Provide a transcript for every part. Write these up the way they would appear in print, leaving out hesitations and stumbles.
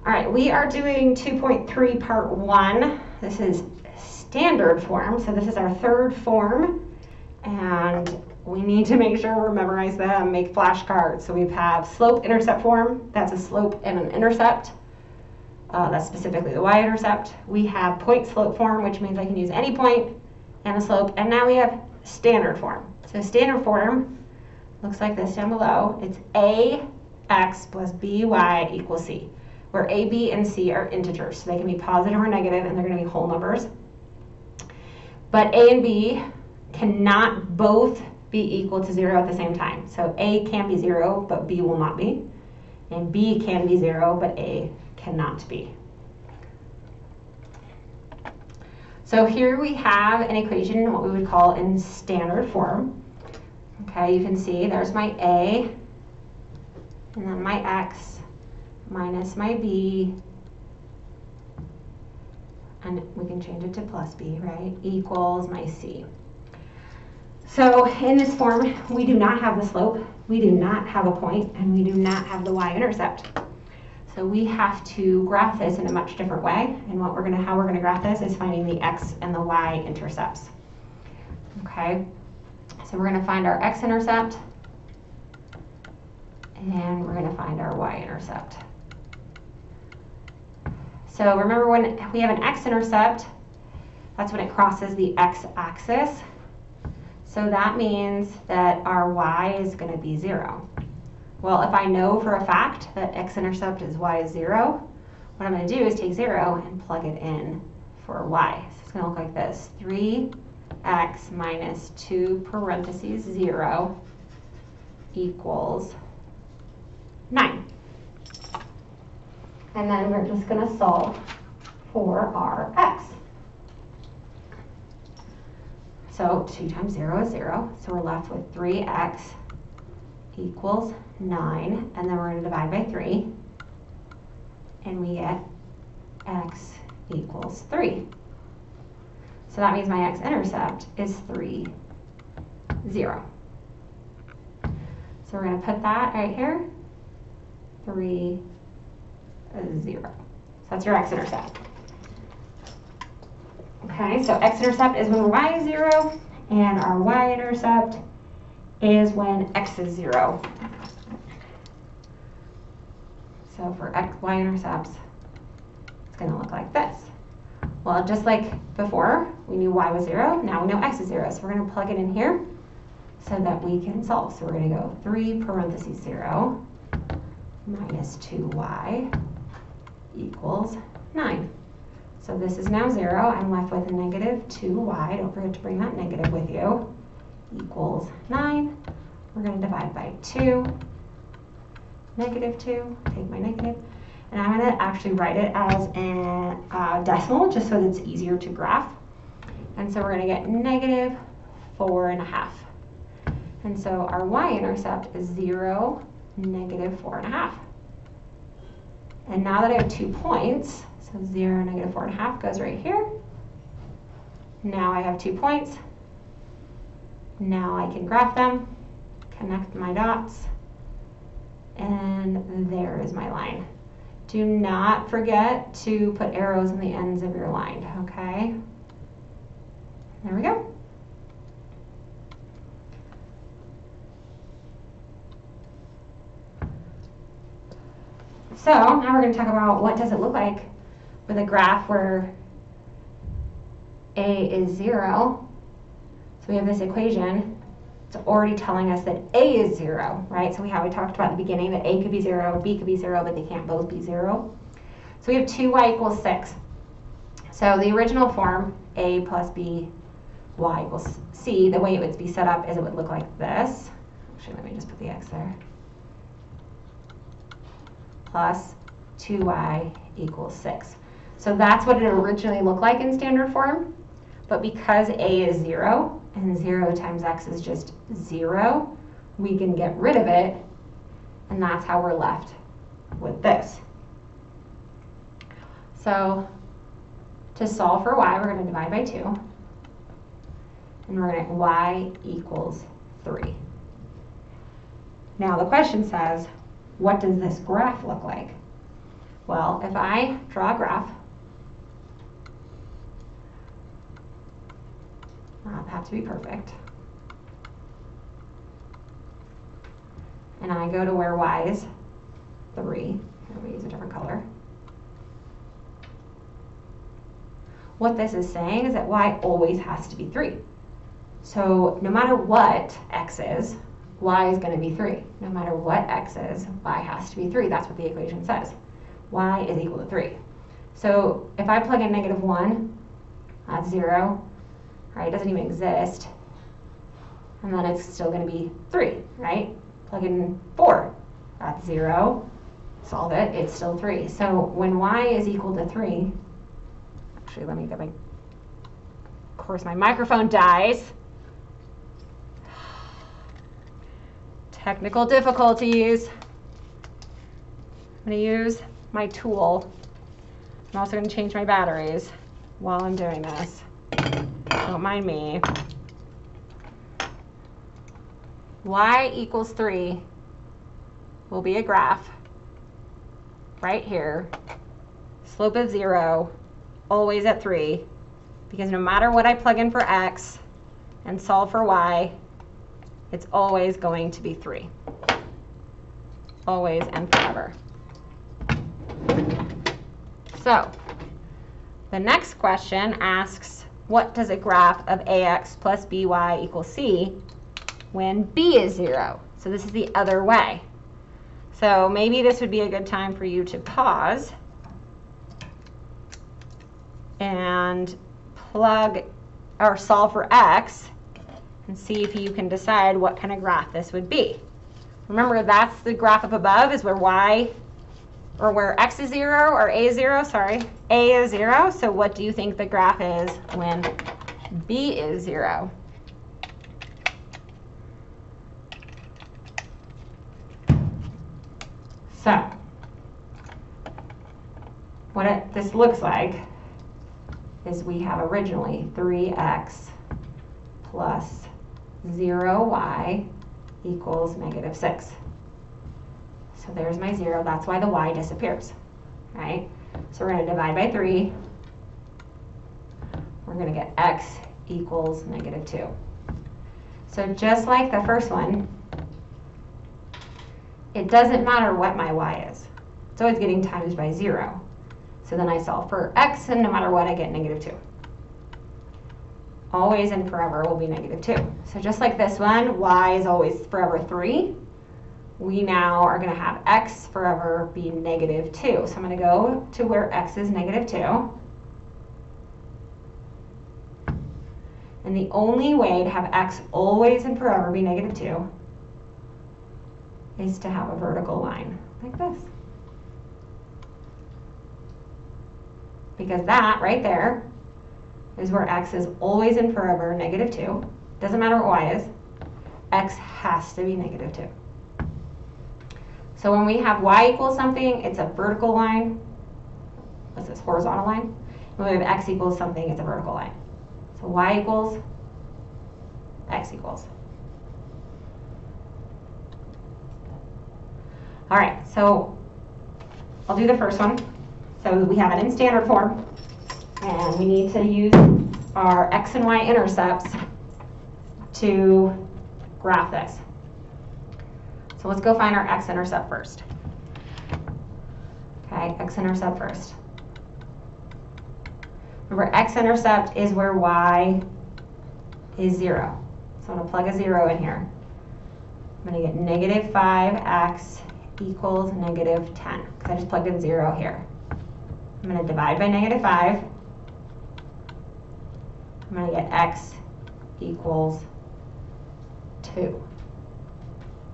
All right, we are doing 2.3 part 1. This is standard form, so this is our third form, and we need to make sure we memorize them, make flashcards. So we have slope-intercept form, that's a slope and an intercept. That's specifically the y-intercept. We have point-slope form, which means I can use any point and a slope, and now we have standard form. So standard form looks like this down below. It's ax plus by equals c, where a, b, and c are integers. So they can be positive or negative, and they're going to be whole numbers. But a and b cannot both be equal to 0 at the same time. So a can be 0, but b will not be. And b can be 0, but a cannot be. So here we have an equation, what we would call in standard form. Okay, you can see there's my a, and then my x, minus my b, and we can change it to plus b, right, equals my c. So in this form, we do not have the slope, we do not have a point, and we do not have the y-intercept. So we have to graph this in a much different way, and how we're gonna graph this is finding the x and the y-intercepts. Okay, so we're gonna find our x-intercept, and we're gonna find our y-intercept. So remember, when we have an x-intercept, that's when it crosses the x-axis. So that means that our y is going to be 0. Well, if I know for a fact that x-intercept is y is 0, what I'm going to do is take 0 and plug it in for y. So it's going to look like this. 3x minus 2 parentheses 0 equals 9. And then we're just going to solve for our x. So 2 times 0 is 0, so we're left with 3x equals 9, and then we're going to divide by 3, and we get x equals 3. So that means my x-intercept is 3, 0. So we're going to put that right here, 3, 0. So that's your x-intercept. Okay, so x-intercept is when y is 0, and our y-intercept is when x is 0. So for y-intercepts, it's going to look like this. Well, just like before, we knew y was 0, now we know x is 0. So we're going to plug it in here so that we can solve. So we're going to go 3 parentheses 0 minus 2y equals 9. So this is now 0. I'm left with a negative 2y. Don't forget to bring that negative with you. Equals 9. We're going to divide by 2. Negative 2. Take my negative. And I'm going to actually write it as a decimal just so that it's easier to graph. And so we're going to get negative 4.5. And so our y-intercept is 0, negative 4.5. And now that I have 2 points, so 0, negative 4.5 goes right here. Now I have 2 points. Now I can graph them, connect my dots, and there is my line. Do not forget to put arrows in the ends of your line, okay? There we go. So now we're going to talk about what does it look like with a graph where a is 0. So we have this equation. It's already telling us that a is 0, right? So we talked about at the beginning that a could be 0, b could be 0, but they can't both be 0. So we have 2y equals 6. So the original form, a plus b, y equals c, the way it would be set up is it would look like this. Actually, let me just put the x there. Plus 2y equals 6. So that's what it originally looked like in standard form. But because a is 0, and 0 times x is just 0, we can get rid of it, and that's how we're left with this. So to solve for y, we're going to divide by 2, and we're going to get y equals 3. Now the question says, what does this graph look like? Well, if I draw a graph, not have to be perfect, and I go to where y is 3, here we use a different color. What this is saying is that y always has to be 3. So no matter what x is, y is going to be 3. No matter what x is, y has to be 3. That's what the equation says. Y is equal to 3. So if I plug in -1, that's 0, right? It doesn't even exist. And then it's still going to be 3, right? Plug in 4, that's 0. Solve it, it's still 3. So when y is equal to 3, actually let me get my, of course my microphone dies. Technical difficulties. I'm going to use my tool. I'm also going to change my batteries while I'm doing this. Don't mind me. Y equals 3 will be a graph right here. Slope of 0, always at 3, because no matter what I plug in for x and solve for y, it's always going to be 3. Always and forever. So, the next question asks, what does a graph of ax plus by equals c when b is 0? So this is the other way. So maybe this would be a good time for you to pause and plug or solve for x and see if you can decide what kind of graph this would be. Remember, that's the graph up above is where y, or where x is 0, or a is 0, sorry. A is 0, so what do you think the graph is when b is 0? So, what this looks like is we have originally 3x plus 0y equals -6. So there's my 0. That's why the y disappears, right? So we're going to divide by 3. We're going to get x equals -2. So just like the first one, it doesn't matter what my y is. It's always getting times by 0. So then I solve for x, and no matter what, I get -2. Always and forever will be -2. So just like this one, y is always forever 3. We now are going to have x forever be -2. So I'm going to go to where x is -2. And the only way to have x always and forever be -2 is to have a vertical line like this. Because that right there is where x is always and forever -2. Doesn't matter what y is. X has to be -2. So when we have y equals something, it's a vertical line. What's this, horizontal line? When we have x equals something, it's a vertical line. So y equals, x equals. All right, so I'll do the first one. So we have it in standard form, and we need to use our x and y intercepts to graph this. So let's go find our x-intercept first. Okay, x-intercept first. Remember, x-intercept is where y is 0. So I'm going to plug a 0 in here. I'm going to get -5x equals -10, because I just plugged in 0 here. I'm going to divide by -5. I'm going to get x equals 2.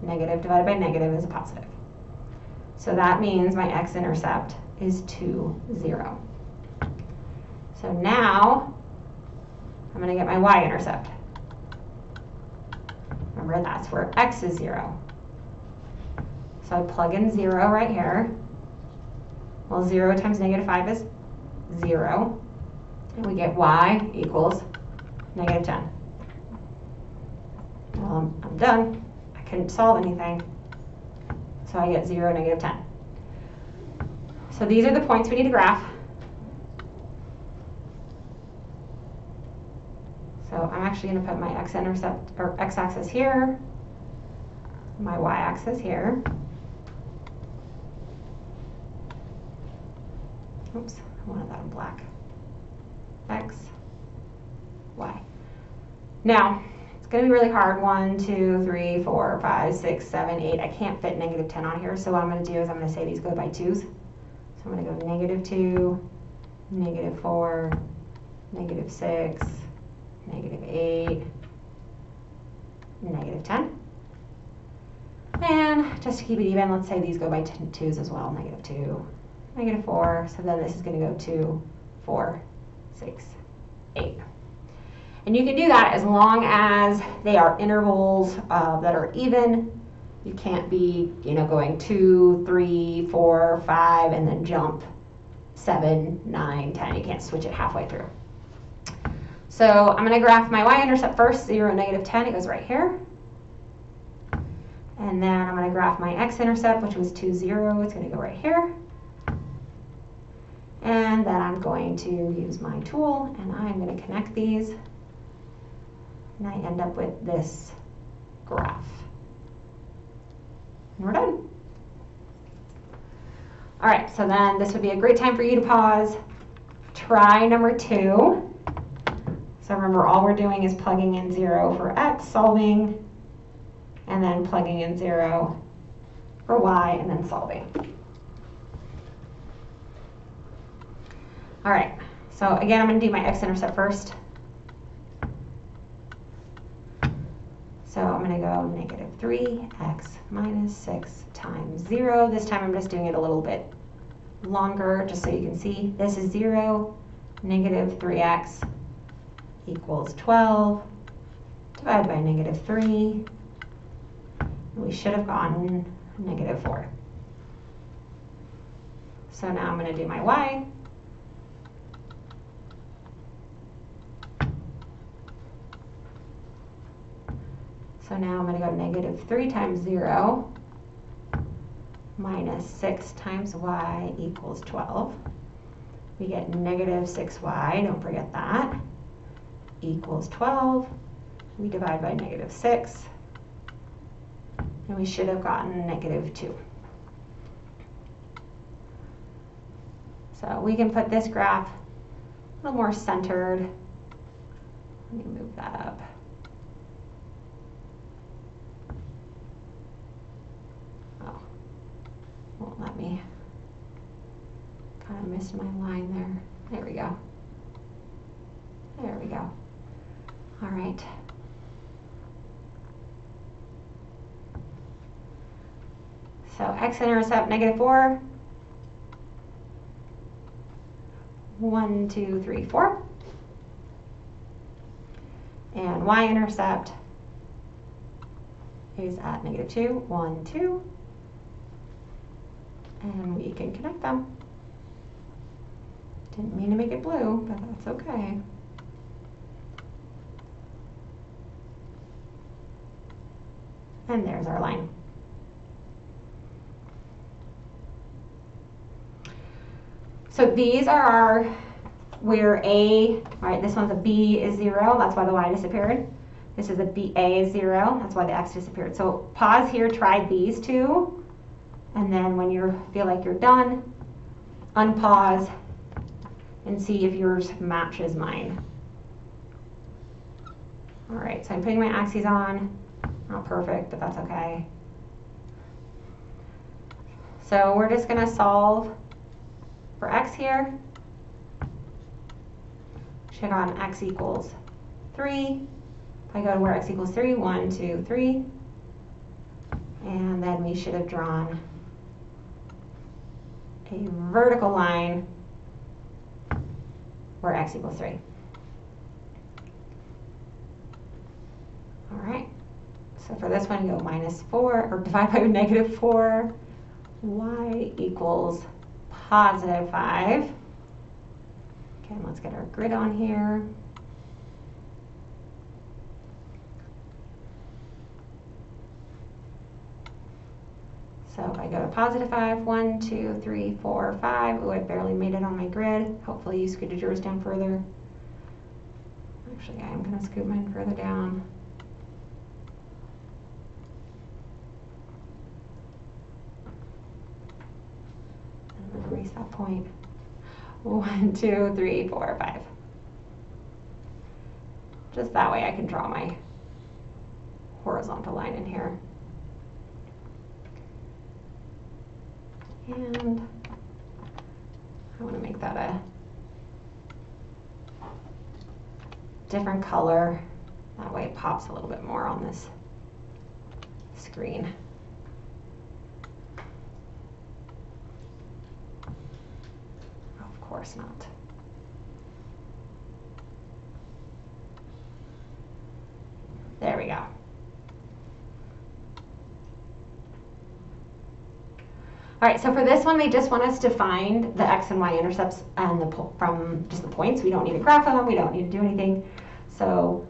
Negative divided by negative is a positive. So that means my x-intercept is 2, 0. So now I'm going to get my y-intercept. Remember, that's where x is 0. So I plug in 0 right here. Well, 0 times -5 is 0. And we get y equals -10. Well, I'm done. Couldn't solve anything, so I get 0, -10. So these are the points we need to graph. So I'm actually going to put my x-intercept or x-axis here, my y-axis here. Oops, I wanted that in black. X, Y. Now, it's going to be really hard. 1, 2, 3, 4, 5, 6, 7, 8. I can't fit negative 10 on here, so what I'm going to do is I'm going to say these go by 2s. So I'm going to go negative 2, negative 4, negative 6, negative 8, negative 10. And just to keep it even, let's say these go by 2s as well. Negative 2, negative 4. So then this is going to go 2, 4, 6, 8. And you can do that as long as they are intervals that are even. You can't be, going 2, 3, 4, 5, and then jump 7, 9, 10. You can't switch it halfway through. So I'm going to graph my y-intercept first, 0, negative 10. It goes right here. And then I'm going to graph my x-intercept, which was 2, 0. It's going to go right here. And then I'm going to use my tool, and I'm going to connect these. And I end up with this graph. And we're done. All right, so then this would be a great time for you to pause. Try number 2. So remember, all we're doing is plugging in 0 for x, solving, and then plugging in 0 for y, and then solving. All right, so again, I'm going to do my x-intercept first. So I'm going to go negative 3x minus 6 times 0. This time I'm just doing it a little bit longer, just so you can see. This is 0, negative 3x equals 12, divided by negative 3. We should have gotten negative 4. So now I'm going to do my y. So now I'm going to go negative 3 times 0 minus 6 times y equals 12. We get negative 6y, don't forget that, equals 12. We divide by negative 6, and we should have gotten negative 2. So we can put this graph a little more centered. Let me move that up. Oh, won't let me. Kind of missed my line there. There we go. There we go. All right. So x-intercept negative 4. 1, 2, 3, 4. And y-intercept is at negative 2, 1, 2. And we can connect them. Didn't mean to make it blue, but that's okay. And there's our line. So these are our, where A, right, this one's a B is 0, that's why the Y disappeared. This is a B, A is 0, that's why the X disappeared. So pause here, try these two, and then when you feel like you're done, unpause and see if yours matches mine. All right, so I'm putting my axes on. Not perfect, but that's okay. So we're just going to solve for x here. Should on x equals 3. If I go to where x equals 3, 1, 2, 3. And then we should have drawn a vertical line where x equals 3. All right. So for this one, go minus 4, or divide by negative 4. Y equals positive 5. Okay, and let's get our grid on here. So if I go to positive 5, 1, 2, 3, 4, 5, oh, I barely made it on my grid. Hopefully you scooted yours down further. Actually, I'm going to scoot mine further down. I'm going to erase that point. 1, 2, 3, 4, 5. Just that way I can draw my horizontal line in here. And I want to make that a different color. That way it pops a little bit more on this screen. Of course not. There we go. All right, so for this one, they just want us to find the x and y intercepts and from just the points. We don't need to graph them. We don't need to do anything. So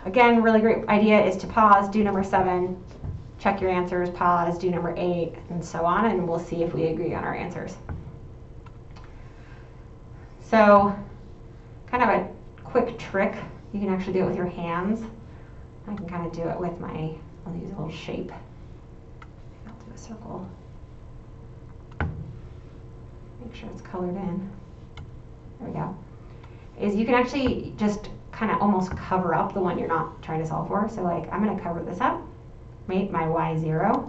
again, really great idea is to pause, do number 7, check your answers, pause, do number 8, and so on, and we'll see if we agree on our answers. So kind of a quick trick. You can actually do it with your hands. I can kind of do it with my, I'll use a little shape. I'll do a circle. Make sure it's colored in. There we go. Is you can actually just kind of almost cover up the one you're not trying to solve for. So like, I'm going to cover this up, make my y 0. So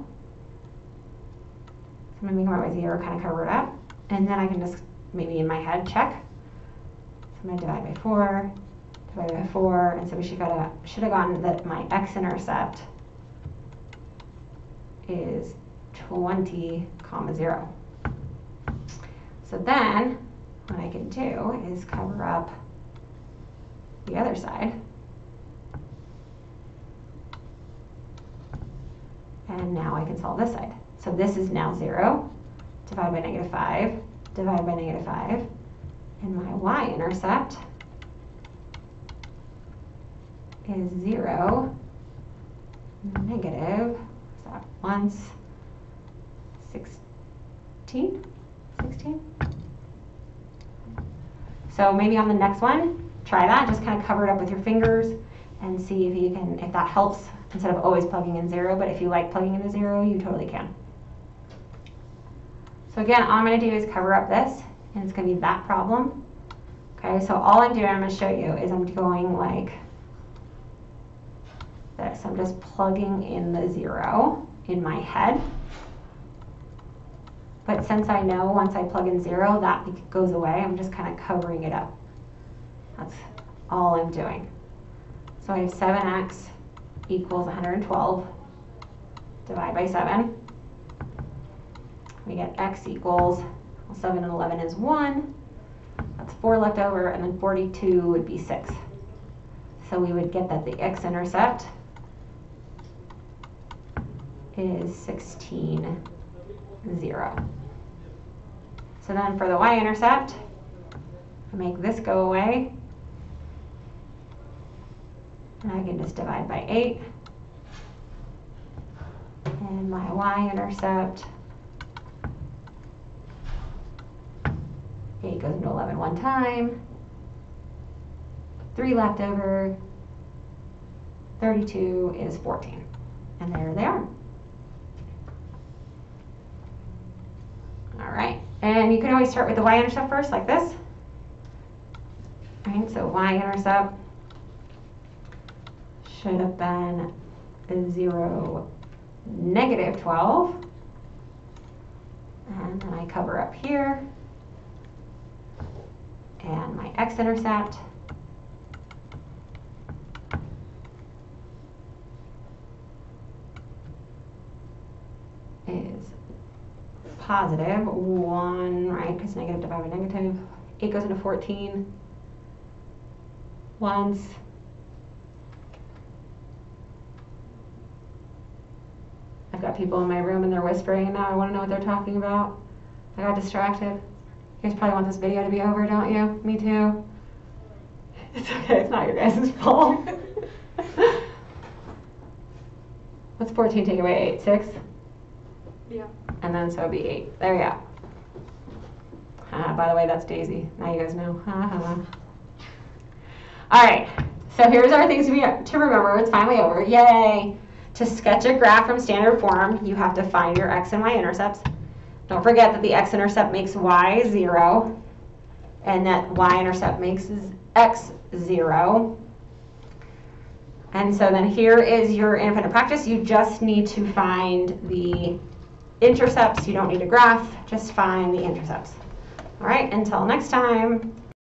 I'm going to make my y 0, kind of cover it up. And then I can just, maybe in my head, check. So I'm going to divide by 4, divide by 4, and so we should have gotten that my x-intercept is 20, 0. So then, what I can do is cover up the other side. And now I can solve this side. So this is now 0, divide by -5, divide by -5, and my y-intercept is 0, negative, is that once, 16? So maybe on the next one, try that. Just kind of cover it up with your fingers and see if you can, if that helps instead of always plugging in 0. But if you like plugging in a 0, you totally can. So again, all I'm going to do is cover up this, and it's going to be that problem. Okay, so all I'm doing, I'm going to show you, is I'm going like this. I'm just plugging in the 0 in my head. But since I know once I plug in 0, that goes away, I'm just kind of covering it up. That's all I'm doing. So I have 7x equals 112. Divide by 7. We get x equals, well, 7 and 11 is 1. That's 4 left over, and then 42 would be 6. So we would get that the x-intercept is 16, 0. So then for the y-intercept, I make this go away, and I can just divide by 8, and my y-intercept, 8 goes into 11 one time, 3 left over, 32 is 14, and there they are. All right, and you can always start with the y-intercept first, like this. All right, so y-intercept should have been 0, negative 12. And then I cover up here. And my x-intercept is positive 1, right? Because negative divided by negative. 8 goes into 14 once. I've got people in my room and they're whispering, and now I want to know what they're talking about. I got distracted. You guys probably want this video to be over, don't you? Me too. It's okay, it's not your guys' fault. What's 14 take away 8? 6? Yeah. And then so it'd be 8. There you go. By the way, that's Daisy. Now you guys know. All right. So here's our things to remember. It's finally over. Yay! To sketch a graph from standard form, you have to find your x and y intercepts. Don't forget that the x-intercept makes y 0, and that y-intercept makes x 0. And so then here is your independent practice. You just need to find the intercepts. You don't need a graph. Just find the intercepts. All right, until next time.